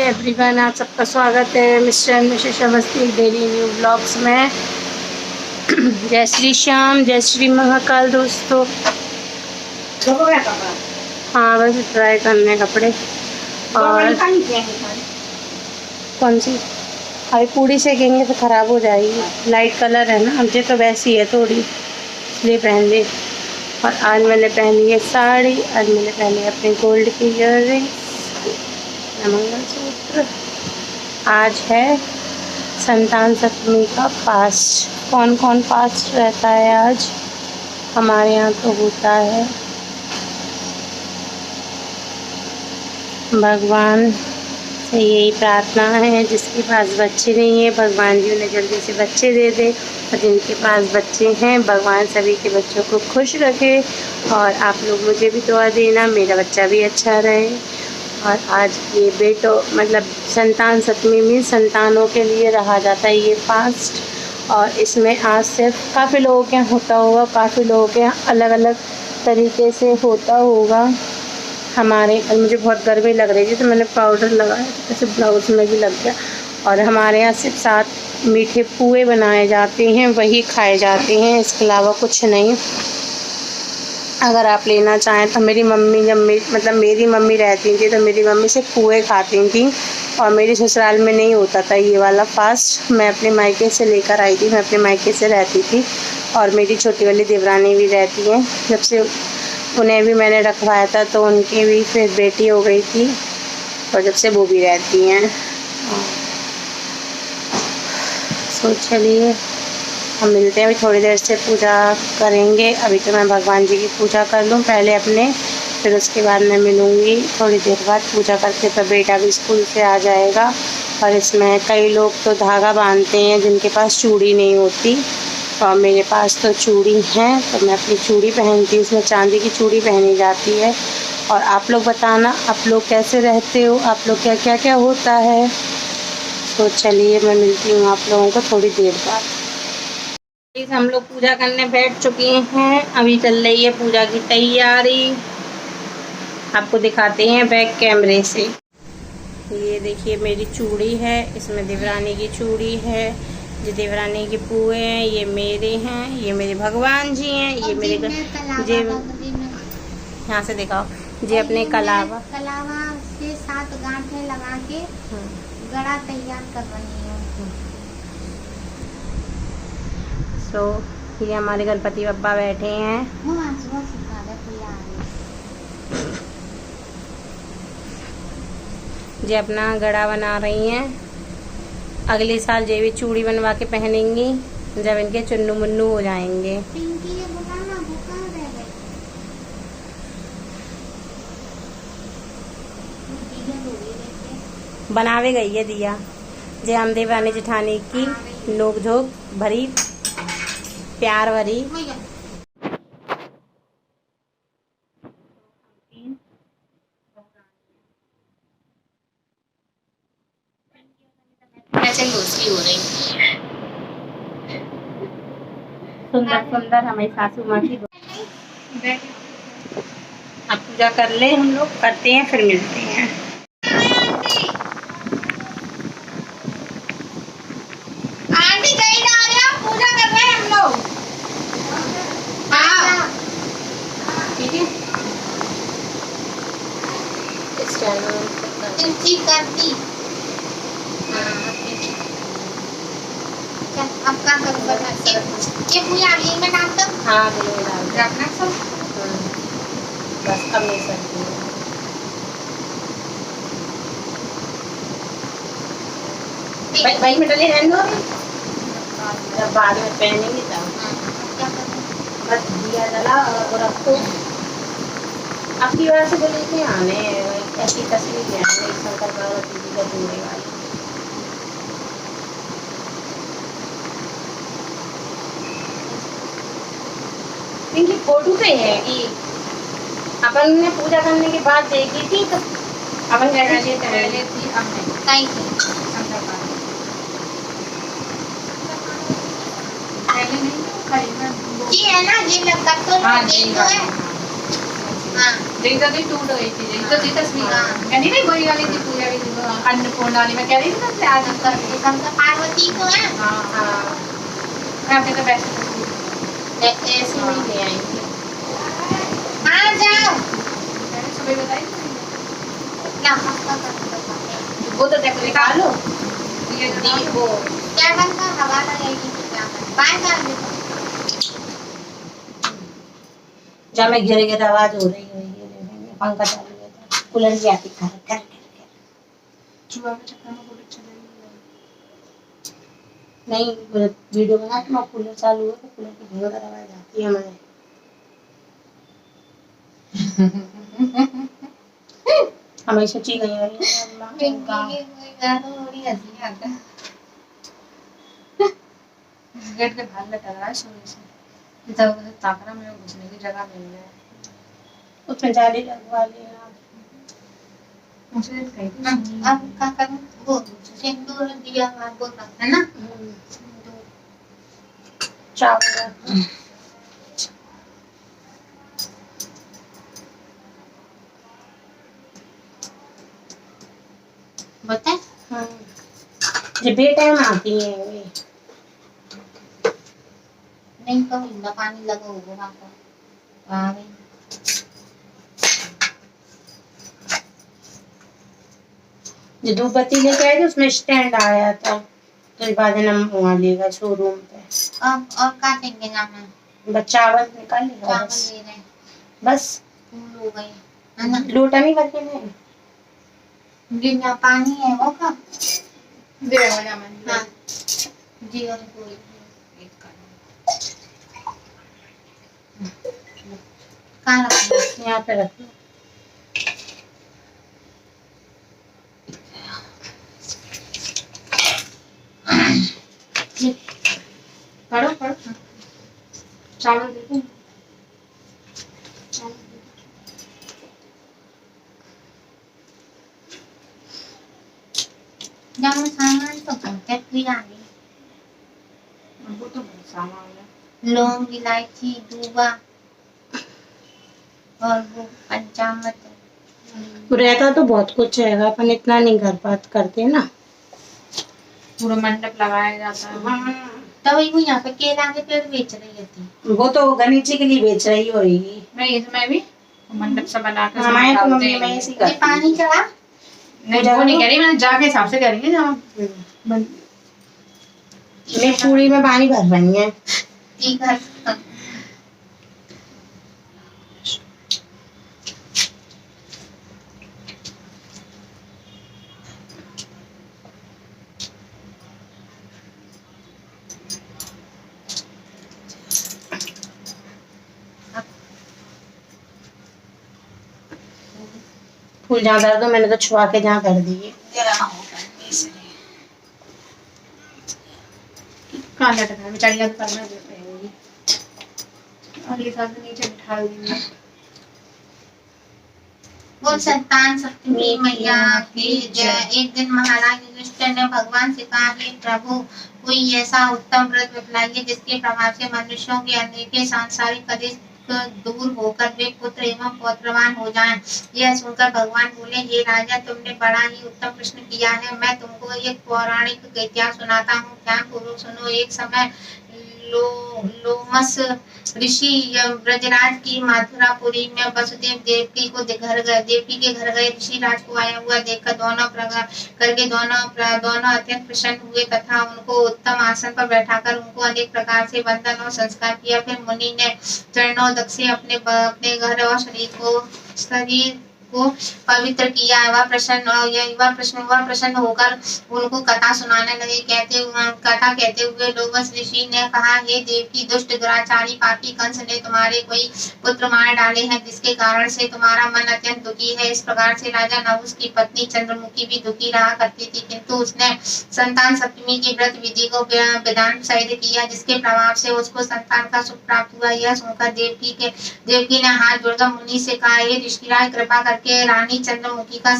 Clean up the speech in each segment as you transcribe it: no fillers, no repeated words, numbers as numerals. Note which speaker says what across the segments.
Speaker 1: Everyone, आप सबका स्वागत है mister and Mrs Awasthi daily new blogs में। जय श्री श्याम, जय श्री महाकाल दोस्तों। हाँ, बस ट्राई करने कपड़े। और कौन सी अभी पूरी सेकेंगे तो ख़राब हो जाएगी। लाइट कलर है ना, मुझे तो वैसी है थोड़ी, इसलिए पहन ली। और आज मैंने पहनी है साड़ी, आज मैंने पहनी है अपने गोल्ड की इयररिंग, मंगलसूत्र। आज है संतान सप्तमी का फास्ट। कौन कौन फास्ट रहता है आज? हमारे यहाँ तो होता है। भगवान से यही प्रार्थना है, जिसके पास बच्चे नहीं है भगवान जी उन्हें जल्दी से बच्चे दे दे, और जिनके पास बच्चे हैं भगवान सभी के बच्चों को खुश रखे। और आप लोग मुझे भी दुआ देना, मेरा बच्चा भी अच्छा रहे। और आज ये मतलब संतान सप्तमी में संतानों के लिए रहा जाता है ये फास्ट। और इसमें आज सिर्फ काफ़ी लोगों के यहाँ होता होगा, काफ़ी लोगों के यहाँ अलग अलग तरीके से होता होगा। हमारे मुझे बहुत गर्मी लग रही थी तो मैंने पाउडर लगाया, ऐसे ब्लाउज में भी लग गया। और हमारे यहाँ सिर्फ 7 मीठे पुए बनाए जाते हैं, वही खाए जाते हैं, इसके अलावा कुछ नहीं। अगर आप लेना चाहें तो मेरी मम्मी मेरी मम्मी रहती थी तो मेरी मम्मी से पुए खाती थी, और मेरी ससुराल में नहीं होता था ये वाला फास्ट। मैं अपने मायके से लेकर आई थी, मैं अपने मायके से रहती थी, और मेरी छोटी वाली देवरानी भी रहती है। जब से उन्हें भी मैंने रखवाया था तो उनकी भी फिर बेटी हो गई थी, और जब से वो भी रहती हैं। तो चलिए हम मिलते हैं, अभी थोड़ी देर से पूजा करेंगे। अभी तो मैं भगवान जी की पूजा कर लूँ पहले अपने, फिर उसके बाद मैं मिलूँगी थोड़ी देर बाद पूजा करके। तो बेटा भी स्कूल से आ जाएगा। और इसमें कई लोग तो धागा बांधते हैं जिनके पास चूड़ी नहीं होती, और मेरे पास तो चूड़ी हैं तो मैं अपनी चूड़ी पहनती हूँ। इसमें चांदी की चूड़ी पहनी जाती है। और आप लोग बताना आप लोग कैसे रहते हो, आप लोग क्या क्या क्या होता है। तो चलिए मैं मिलती हूँ आप लोगों को थोड़ी देर बाद। हम लोग पूजा करने बैठ चुके हैं, अभी चल रही है पूजा की तैयारी। आपको दिखाते हैं बैक कैमरे से। ये देखिए मेरी चूड़ी है, इसमें देवरानी की चूड़ी है, ये देवरानी के पुए हैं, ये मेरे हैं, ये मेरे भगवान जी हैं, ये मेरे जी यहाँ से दिखाओ जी अपने कलावा
Speaker 2: से 7 गांठें लगा के गड़ा तैयार कर रही हूँ।
Speaker 1: तो ये हमारे गणपति बप्पा बैठे हैं। ये अपना गड़ा बना रही हैं। अगले साल ये भी चूड़ी बनवा के पहनेंगी जब इनके चुन्नू मुन्नू हो जाएंगे। बनावे गई है दिया जे हम देवरानी जेठानी की नोक झोंक भरी प्यार भरी। ऐसे घुसी हो रही सुंदर सुंदर हमारी सासू माँ की। अब पूजा कर ले, हम लोग करते हैं फिर मिलते हैं।
Speaker 2: पूजा कर रहे हैं हम लोग। हाँ
Speaker 1: ठीक है,
Speaker 2: ठीक करती। अब क्या करूँ बता? ये पूजा ये में डाल दो।
Speaker 1: हाँ डाल
Speaker 2: रखना सब।
Speaker 1: बस अब नहीं सकती भाई में डले रहने दो, जब बाद में पहनेंगे तब बस दिया जला और रखो। आपकी बार से बोले थे आने ऐसी तस्वीर ले आने शंकर पार्वती जी का जोड़े वाली। इनकी फोटो पे है कि अपन ने पूजा करने के बाद देखी थी, तो अपन पहले थी हमने
Speaker 2: पहले नहीं जी है ना, जी लगता तो है। हाँ
Speaker 3: तो टूट गई थी तो तस्वीर कहनी नहीं वही वाली थी पूजा की अन्नपूर्णा वाली मैं कह रही थी ना से आज
Speaker 2: पार्वती तो है।
Speaker 3: हाँ मैं अपने तो वैसे
Speaker 1: ऐसे नहीं ले आएंगे।
Speaker 2: आ जाओ
Speaker 3: मैंने सुबह बताई
Speaker 2: क्या
Speaker 3: वो तो देखो निकालो ये
Speaker 2: वो क्या बनता हवा लगेगी तो क्या बाय कर दे
Speaker 1: जब मैं गिर गिर आवाज हो रही है पंखा चालू है कूलर की आती कर कर
Speaker 3: चूहा के चक्कर में बहुत अच्छा लगेगा
Speaker 1: नहीं वीडियो बना तो कूलर चालू है तो कूलर की भयंकर आवाज आती है हमारे। हमें सोची गई है
Speaker 3: गेट के बाहर लगा रहा है सोने से इधर उधर ताकना में घुसने की जगह नहीं है
Speaker 1: उसमें जाली लगवा लिया
Speaker 3: मुझे कहीं
Speaker 2: अब क्या करूं वो सिंदूर दिया वो है ना
Speaker 1: चावल
Speaker 2: बता
Speaker 1: ये बेटाइम आती है वे
Speaker 2: नहीं तो इंदा पानी लगा होगा वहां पर आ गई
Speaker 1: जो धूप बत्ती लेके आए थे उसमें स्टैंड आया था तो इस बाद हम वहाँ लेगा शोरूम पे
Speaker 2: और काटेंगे ना मैं
Speaker 1: बस चावल निकाल लिया
Speaker 2: चावल
Speaker 1: बस
Speaker 2: ले रहे हैं
Speaker 1: बस
Speaker 2: फूल हो गए है ना
Speaker 1: लोटा नहीं भर के नहीं
Speaker 2: गिरना पानी है वो का
Speaker 3: दे वाला मन
Speaker 2: हाँ जी और कोई कहाँ रखना
Speaker 1: यहाँ पे रख लो
Speaker 3: पढ़ो पढ़ो चावल देखो
Speaker 2: जब मैं सामान तो पहुँचे फिर आ गई
Speaker 3: वो तो बहुत सामान है
Speaker 2: लौंग इलायची दूबा और वो पंचामृत
Speaker 1: रहता तो बहुत कुछ है अपन इतना नहीं घर बात करते ना
Speaker 3: पूरा मंडप लगाया जाता है
Speaker 2: तब वो यहाँ पे केला के पेड़ बेच रही थी
Speaker 1: वो तो गणेश जी के लिए बेच रही होगी
Speaker 3: मैं भी मंडप सा बना कर
Speaker 1: हमारे तो मम्मी मैं ऐसी
Speaker 2: ये
Speaker 1: करती
Speaker 2: पानी चढ़ा
Speaker 3: नहीं वो नहीं कह रही मैंने जाके हिसाब से करेंगे जहाँ
Speaker 1: मैं पूरी में पानी भर रही है
Speaker 2: ठीक है
Speaker 1: फूल जहाँ दर्द हो मैंने तो छुआ के जहाँ कर दिए
Speaker 3: कहाँ लटका बेचारी तो करना रहेगी अगले साल से नीचे बिठा देंगे
Speaker 2: बोल संतान सप्तमी मैया की जय। एक दिन महाराज युधिष्ठिर ने भगवान से कहा हे प्रभु कोई ऐसा उत्तम व्रत बतलाइए जिसके प्रभाव से मनुष्यों के अनेक सांसारिक कलेश दूर होकर वे पुत्र एवं पौत्रवान हो जाएं। यह सुनकर भगवान बोले हे राजा तुमने बड़ा ही उत्तम प्रश्न किया है। मैं तुमको एक पौराणिक इतिहास सुनाता हूँ ध्यान पूर्वक सुनो। एक समय लोमस ऋषि ब्रजराज की मथुरापुरी में वसुदेव देवकी के घर गए। ऋषि राज को आया हुआ देखकर दोनों अत्यंत प्रसन्न हुए तथा उनको उत्तम आसन पर बैठाकर उनको अनेक प्रकार से वंदन और संस्कार किया। फिर मुनि ने चरणोदक से अपने घर और शरीर को पवित्र किया। वह प्रसन्न होकर उनको कथा सुनाने लगे। कथा कहते हुए लोमस ऋषि ने कहा हे देवकी दुष्ट दुराचारी पापी कंस ने तुम्हारे कोई पुत्र मार डाले हैं जिसके कारण से तुम्हारा मन अत्यंत दुखी है। इस प्रकार से राजा नहुष की पत्नी चंद्रमुखी भी दुखी रहा करती थी किंतु उसने संतान सप्तमी की व्रत विधि को विधान सिद्ध किया जिसके प्रभाव से उसको संतान का सुख प्राप्त हुआ। यह सुनकर देवकी ने हाथ जोड़कर मुनि से कहा हे ऋषिराज कृपा करके करके रानी चंद्रमुखी का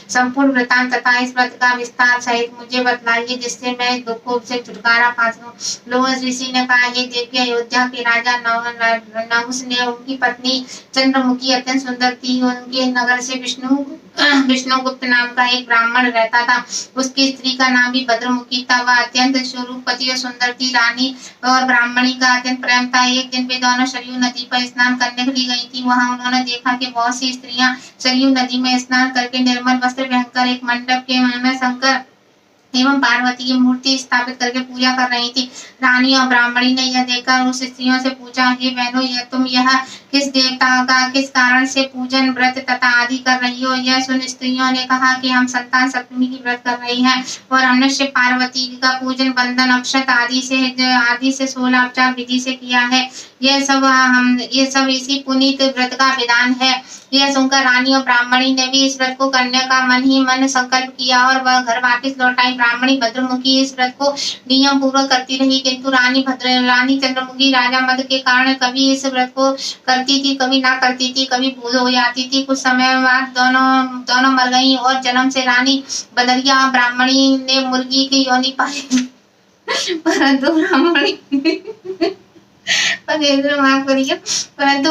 Speaker 2: संपूर्ण वृतांत तथा इस व्रत का विस्तार सहित मुझे बतलाइए, जिससे मैं दुखों से छुटकारा पा सकूं। लोमस ऋषि ने कहा, ये देख के अयोध्या के राजा नहुस ने उनकी पत्नी चंद्रमुखी अत्यंत सुंदर थी। उनके नगर से विष्णुगुप्त नाम का एक ब्राह्मण रहता था। उसकी स्त्री का नाम भी भद्रमुखी था। वह अत्यंत स्वरूपवती और सुंदर थी। रानी और ब्राह्मणी का अत्यंत प्रेम था। एक दिन वे दोनों सरयू नदी पर स्नान करने के लिए गई थी। वहां उन्होंने देखा कि बहुत सी स्त्रियां सरयू नदी में स्नान करके निर्मल वस्त्र पहनकर एक मंडप के में शंकर एवं पार्वती की मूर्ति स्थापित करके पूजा कर रही थी। रानी और ब्राह्मणी ने यह देखकर उस स्त्रियों से पूछा, हे बहनों, तुम यह किस देवता का किस कारण से पूजन व्रत तथा आदि कर रही हो? यह सुन स्त्रियों ने कहा कि हम संतान सप्तमी की व्रत कर रही हैं और हमने शिव पार्वती का पूजन बंधन अक्षत आदि से 16 उपचार विधि से किया है। यह सब इसी पुनीत व्रत का विधान है। यह सुनकर रानी और ब्राह्मणी ने भी इस व्रत को करने का मन ही मन संकल्प किया और वह घर वापस लौट आई। ब्राह्मणी भद्रमुखी इस व्रत को नियम पूर्वक करती रही, किंतु रानी चंद्रमुखी राजा मद के कारण कभी इस व्रत को करती थी, कभी ना करती थी, कभी भूल हो जाती थी। कुछ समय बाद दोनों मर गई और जन्म से रानी बदरिया और ब्राह्मणी ने मुर्गी की योनि पाई। परंतु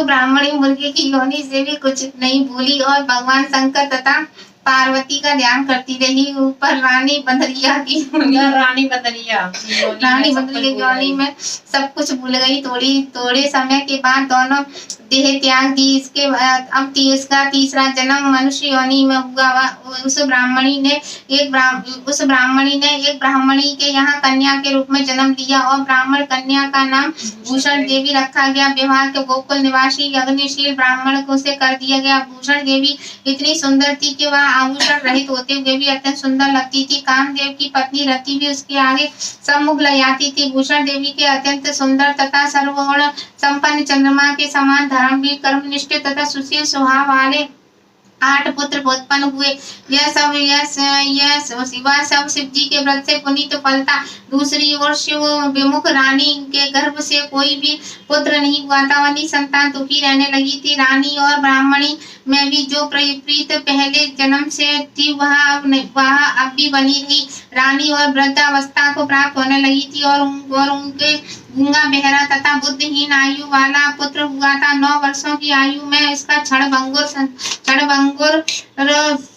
Speaker 2: ब्राह्मणी मुर्गी की योनि से भी कुछ नहीं भूली और भगवान शंकर तथा पार्वती का ध्यान करती रही। ऊपर रानी बदरिया की योनि में सब कुछ भूल गई। थोड़े समय के बाद दोनों देह त्याग दी। इसके अब इसका तीसरा जन्म मनुष्य योनि में हुआ। उस ब्राह्मणी ने एक ब्राह्मणी के यहाँ कन्या के रूप में जन्म लिया और ब्राह्मण कन्या का नाम भूषण देवी रखा गया। विवाह के गोकुल निवासी अग्निशील ब्राह्मण को से कर दिया गया। भूषण देवी इतनी सुंदर थी कि वह आभूषण रहित होते हुए भी अत्यंत सुंदर लगती थी। कामदेव की पत्नी रति भी उसके आगे सम्मुख लग जाती थी। भूषण देवी के अत्यंत सुंदर तथा सर्वगुण संपन्न चंद्रमा के समान धर्मवीर कर्मनिष्ठ तथा सुशील स्वभाव वाले 8 पुत्र उत्पन्न हुए। यह सब शिव जी के व्रत से पुनीत फल था। दूसरी ओर शिव विमुख रानी के गर्भ से कोई भी पुत्र नहीं हुआ था। वही संतान दुखी रहने लगी थी। रानी और ब्राह्मणी में भी जो प्रीत पहले जन्म से थी वह अब भी बनी रही। रानी और वृद्धावस्था को प्राप्त होने लगी थी और उनके गूंगा बहरा तथा बुद्धिहीन आयु वाला पुत्र हुआ था। 9 वर्षों की आयु में इसका क्षणभंगुर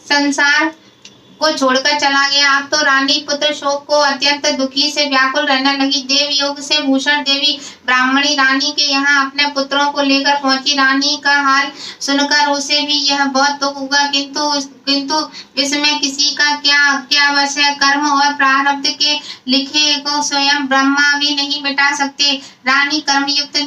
Speaker 2: संसार को छोड़कर चला गया। अब तो रानी पुत्र शोक को अत्यंत दुखी से व्याकुल रहने लगी। देव योग से भूषण देवी ब्राह्मणी रानी के यहाँ अपने पुत्रों को लेकर पहुंची। रानी का हाल सुनकर उसे भी यह बहुत दुख हुआ, किंतु इसमें किसी का क्या वश है। कर्म और प्रारब्ध के लिखे को स्वयं ब्रह्मा भी नहीं मिटा सकते। रानी कर्मयुक्त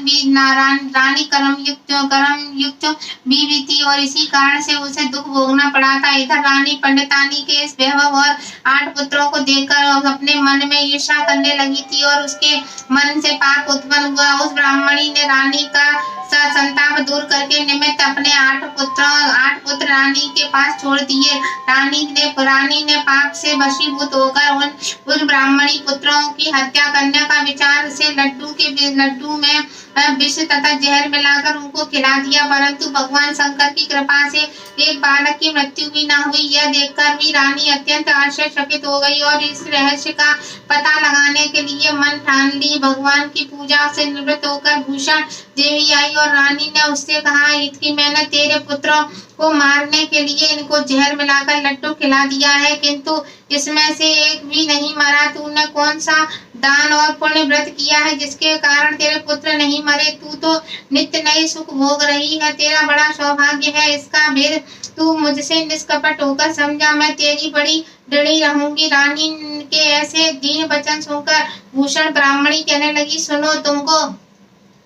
Speaker 2: भी थी और इसी कारण से उसे दुख भोगना पड़ा था। इधर रानी पंडितानी के इस वैभव और 8 पुत्रों को देखकर अपने मन में ईर्ष्या करने लगी थी और उसके मन से पाप उत्पन्न हुआ। उस ब्राह्मणी ने रानी का संताप दूर करके निमित्त अपने 8 पुत्र रानी के पास छोड़ दिए। रानी ने पाप से वशीभूत होकर उन ब्राह्मणी पुत्रों की हत्या करने का विचार से लड्डू में विष तथा जहर मिलाकर उनको खिला दिया, परंतु भगवान शंकर की कृपा से एक बालक की मृत्यु भी न हुई। यह देखकर भी रानी अत्यंत आश्चर्यचकित हो गई और इस रहस्य का पता लगाने के लिए मन ठान ली। भगवान की पूजा से निवृत्त होकर भूषण देवी आई और रानी ने उससे कहा कि मैंने तेरे पुत्रों को मारने के लिए इनको जहर मिलाकर लड्डू खिला दिया है, किंतु इसमें से एक भी नहीं मरा। तूने कौन सा दान और पुण्य व्रत किया है जिसके कारण तेरे पुत्र नहीं मरे? तू तो नित्य नए सुख भोग रही है। तेरा बड़ा सौभाग्य है। इसका भेद तू मुझसे निष्कपट होकर समझा। मैं तेरी बड़ी ऋणी रहूंगी। रानी के ऐसे दीन वचन सुनकर भूषण ब्राह्मणी कहने लगी, सुनो, तुमको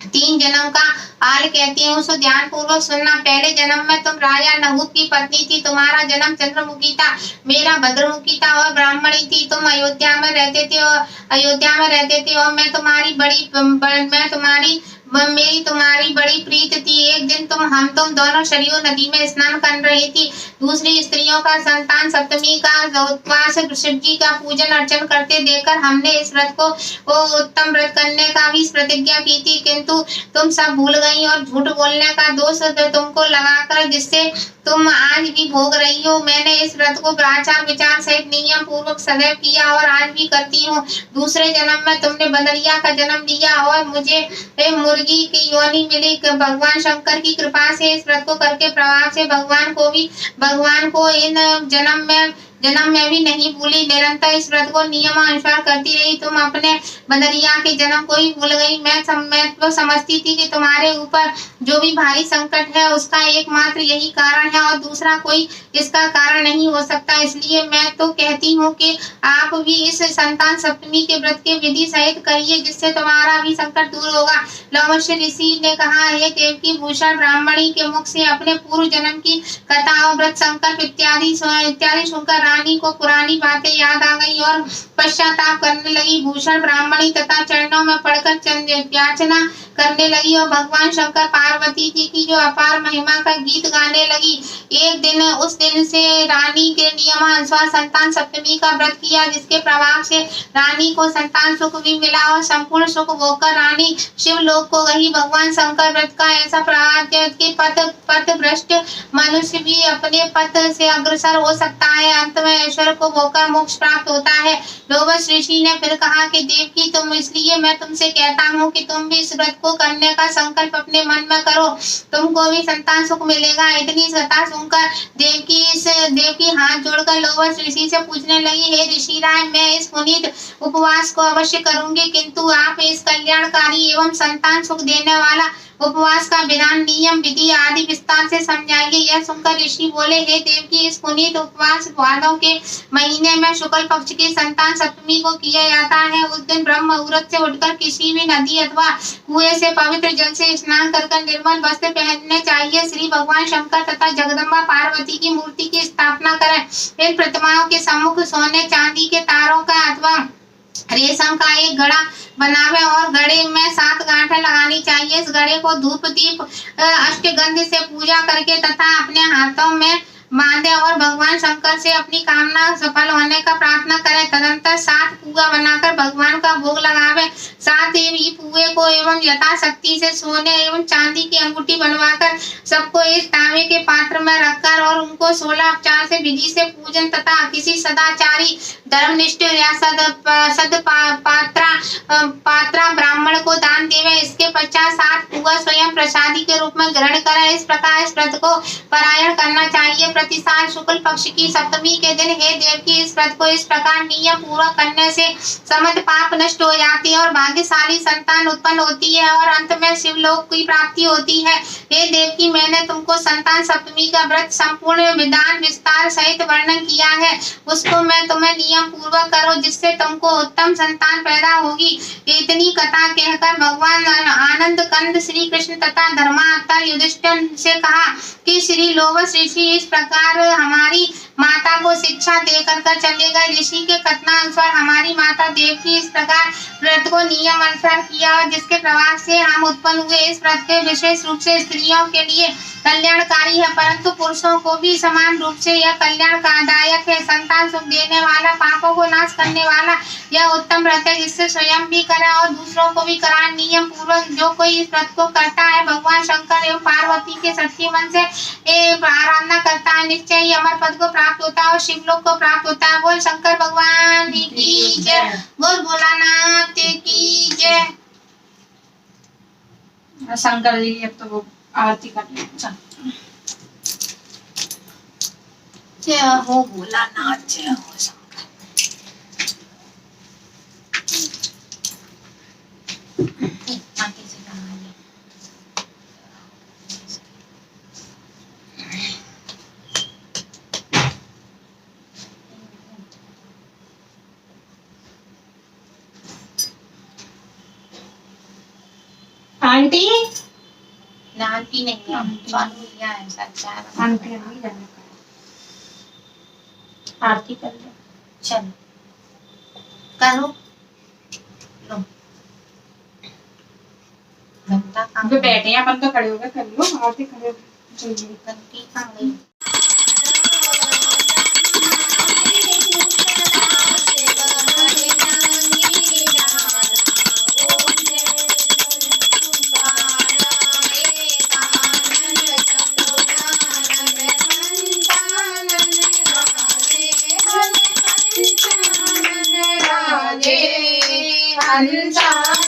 Speaker 2: 3 जन्म का हाल कहती हूँ, सो ध्यान पूर्वक सुनना। पहले जन्म में तुम राजा नहुत की पत्नी थी। तुम्हारा जन्म चंद्रमुखी था, मेरा भद्रमुखी था और ब्राह्मणी थी। तुम अयोध्या में रहते थे और मेरी तुम्हारी बड़ी प्रीत थी। एक दिन हम तुम दोनों सरयू नदी में स्नान कर रही थी। दूसरी स्त्रियों का संतान सप्तमी का उपवास शिव जी का पूजन अर्चन करते देखकर हमने इस व्रत को उत्तम व्रत करने का भी प्रतिज्ञा की थी, किंतु तुम सब भूल गई और झूठ बोलने का दोष तुमको लगाकर जिससे तुम आज भी भोग रही हो। मैंने इस व्रत को आचार विचार सहित नियम पूर्वक सदैव किया और आज भी करती हूँ। दूसरे जन्म में तुमने बदरिया का जन्म लिया और मुझे मुर्गी की योनि मिली। भगवान शंकर की कृपा से इस व्रत को करके प्रभाव से भगवान को इन जन्म में भी नहीं भूली। निरंतर इस व्रत को नियमानुसार करती रही। तुम अपने बदरिया के जन्म को ही भूल गई। मैं तो समझती थी कि तुम्हारे ऊपर जो भी भारी संकट है उसका एकमात्र यही कारण है और दूसरा कोई इसका कारण नहीं हो सकता। इसलिए मैं तो कहती हूँ कि आप भी इस संतान सप्तमी के व्रत के विधि सहित करिए, जिससे तुम्हारा भी संकट दूर होगा। लवश्य ऋषि ने कहा, हे देवकी भूषण ब्राह्मणी के मुख से अपने पूर्व जन्म की कथा और व्रत संकल्प इत्यादि सुनकर रानी को पुरानी बातें याद आ गई और पश्चाताप करने लगी। भूषण ब्राह्मणी तथा चरणों में पड़कर याचना करने लगी और भगवान शंकर पार्वती जी की जो अपार महिमा का गीत गाने लगी। एक दिन उस दिन से रानी के नियमानुसार संतान सप्तमी का व्रत किया, जिसके प्रभाव से रानी को संतान सुख भी मिला और संपूर्ण सुख भोगकर रानी शिवलोक को गई। भगवान शंकर व्रत का ऐसा प्रभाव है कि पथ भ्रष्ट मनुष्य भी अपने पथ से अग्रसर हो सकता है। अंत में ईश्वर को भोगकर मोक्ष प्राप्त होता है। लोभस ऋषि ने फिर कहा कि देवकी तुम, इसलिए मैं तुमसे कहता हूँ कि तुम भी इस व्रत को करने का संकल्प अपने मन में करो, तुमको भी संतान सुख मिलेगा। इतनी कथा सुनकर देवकी हाथ जोड़कर लोभस ऋषि से पूछने लगी, हे ऋषि राय, मैं इस पुनीत उपवास को अवश्य करूंगी, किंतु आप इस कल्याणकारी एवं संतान सुख देने वाला उपवास का विधान, नियम, विधि आदि विस्तार से समझाइए। यह सुनकर ऋषि बोले, हे देवकी, इस पुनीत उपवास भादव के महीने में शुक्ल पक्ष की संतान सप्तमी को किया जाता है। उस दिन ब्रह्म मुहूर्त से उठकर किसी भी नदी अथवा कुएं से पवित्र जल से स्नान कर निर्मल वस्त्र पहनने चाहिए। श्री भगवान शंकर तथा जगदम्बा पार्वती की मूर्ति की स्थापना करें। इन प्रतिमाओं के सम्मुख सोने चांदी के तारों का अथवा रेशम का एक घड़ा बनावे और घड़े में 7 गांठें लगानी चाहिए। इस घड़े को धूप दीप अष्टगंध से पूजा करके तथा अपने हाथों में बांधे और भगवान शंकर से अपनी कामना सफल होने का प्रार्थना करें। तदंतर 7 पुआ बनाकर भगवान का भोग लगावे। साथ ही पुए को एवं यथाशक्ति से सोने एवं चांदी की अंगूठी बनवाकर सबको इस तांबे के पात्र में रखकर और उनको 16 उपचार से विधि से पूजन तथा किसी सदाचारी धर्मनिष्ठ या पात्रा ब्राह्मण को दान देवे। इसके पश्चात 7 पुआ स्वयं प्रसादी के रूप में ग्रहण करें। इस प्रकार इस व्रत को पारायण करना चाहिए। प्रति साल शुक्ल पक्ष की सप्तमी के दिन हे देवकी, इस व्रत को इस प्रकार नियम पूर्वक करने से समस्त पाप नष्ट हो जाते हैं और भाग्यशाली संतान उत्पन्न होती है और अंत में शिवलोक की प्राप्ति होती है। हे देवकी, मैंने तुमको संतान सप्तमी का व्रत संपूर्ण विधान विस्तार सहित वर्णन किया है, उसको मैं तुम्हें नियम पूर्वक करो, जिससे तुमको उत्तम संतान पैदा होगी। इतनी कथा कहकर भगवान आनंद कंद श्री कृष्ण तथा धर्मावतार युधिष्ठिर से कहा कि श्री लोभस ऋषि इस प्रकार हमारी माता को शिक्षा देकर कर चले गए। ऋषि के कथनानुसार हमारी माता देवकी इस प्रकार व्रत को नियम अनुसार किया और जिसके प्रभाव से हम उत्पन्न हुए। इस व्रत के विशेष रूप से स्त्रियों के लिए कल्याणकारी है, परंतु पुरुषों को भी समान रूप से यह कल्याणदायक है। संतान सुख देने वाला, पापों को नाश करने वाला यह उत्तम व्रत है, जिससे स्वयं भी करा और दूसरों को भी कराए। नियम पूर्वक जो कोई इस व्रत को करता है, भगवान शंकर एवं पार्वती के सच्चे मन से आराधना करता है, निश्चय ही अमर पद को प्राप्त होता है और शिवलोक को प्राप्त होता है। बोल शंकर भगवान की जय, बोल भोलानाथ की जय।
Speaker 3: शंकर जी अब तो वो आरती कर ले।
Speaker 2: जय हो भोलानाथ, जय हो शंकर।
Speaker 1: आंटी
Speaker 2: आंटी नहीं है, स्वामी भैया है, सच्चा
Speaker 3: आंटी नहीं जाने
Speaker 1: आरती कर ले।
Speaker 2: चलो करो लो। घंटा काम
Speaker 3: पे बैठे हैं अपन तो खड़े हो गए, कर लो आरती, खड़े हो चलिए।
Speaker 2: घंटी काम गई। संसार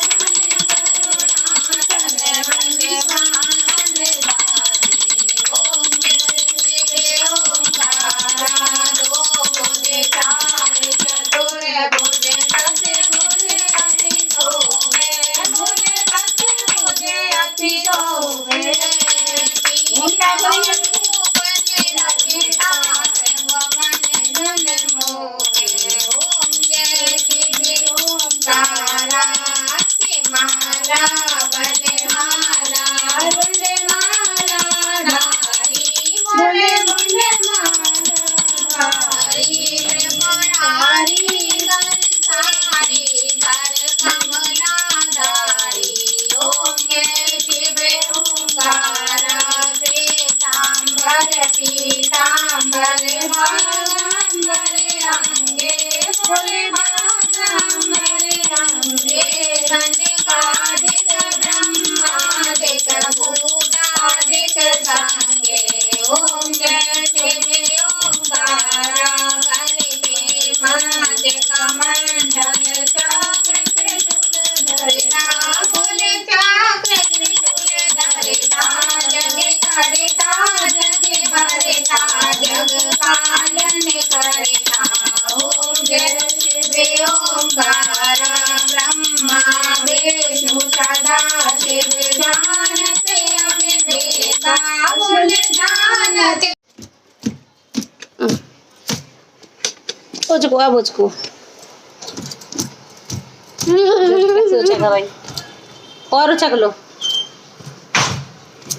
Speaker 1: उसको अब उसको कैसे उचका भाई और उचक लो।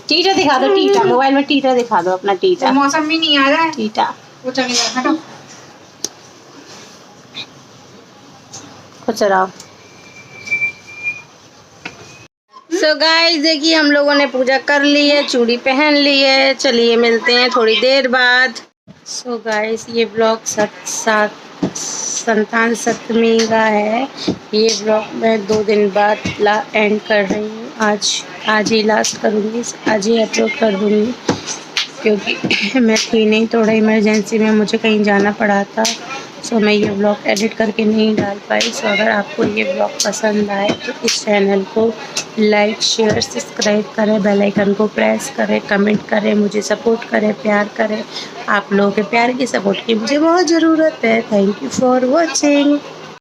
Speaker 1: टीटा दिखा दो, टीटा मोबाइल में टीटा दिखा दो अपना टीटा।
Speaker 3: मौसम भी नहीं आ रहा है,
Speaker 1: टीटा
Speaker 3: उचक गया। हटो
Speaker 1: खुश रहो। सो गाइस देखिए हम लोगों ने पूजा कर ली है, चूड़ी पहन ली है। चलिए मिलते हैं थोड़ी देर बाद। सो गाइस ये ब्लॉग संतान सप्तमी का है। ये ब्लॉग मैं 2 दिन बाद एंड कर रही हूँ। आज ही लास्ट करूँगी, आज ही अपलोड कर दूँगी क्योंकि मैं थी नहीं, थोड़ा इमरजेंसी में मुझे कहीं जाना पड़ा था। सो मैं ये ब्लॉग एडिट करके नहीं डाल पाई। सो अगर आपको ये ब्लॉग पसंद आए तो इस चैनल को लाइक शेयर सब्सक्राइब करें, बेल आइकन को प्रेस करें, कमेंट करें, मुझे सपोर्ट करें, प्यार करें। आप लोगों के प्यार की सपोर्ट की मुझे बहुत ज़रूरत है। Thank you for watching.